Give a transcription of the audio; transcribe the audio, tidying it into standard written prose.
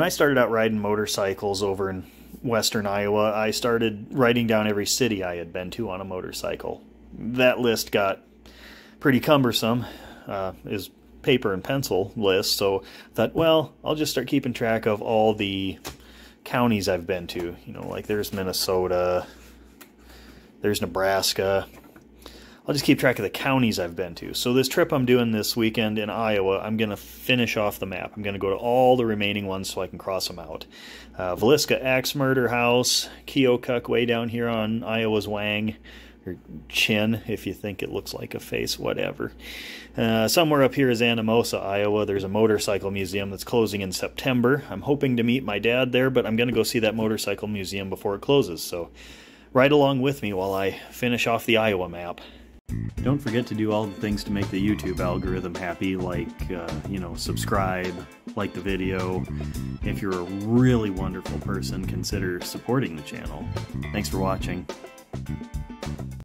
when I started out riding motorcycles over in western Iowa, I started writing down every city I had been to on a motorcycle. That list got pretty cumbersome. Is paper and pencil list, so I thought, well, I'll just start keeping track of all the counties I've been to. You know, like there's Minnesota, there's Nebraska. I'll just keep track of the counties I've been to. So this trip I'm doing this weekend in Iowa, I'm going to finish off the map. I'm going to go to all the remaining ones so I can cross them out. Villisca Axe Murder House, Keokuk way down here on Iowa's Wang, or Chin, if you think it looks like a face, whatever. Somewhere up here is Anamosa, Iowa. There's a motorcycle museum that's closing in September. I'm hoping to meet my dad there, but I'm going to go see that motorcycle museum before it closes. So ride along with me while I finish off the Iowa map. Don't forget to do all the things to make the YouTube algorithm happy, like, you know, subscribe, like the video. If you're a really wonderful person, consider supporting the channel. Thanks for watching.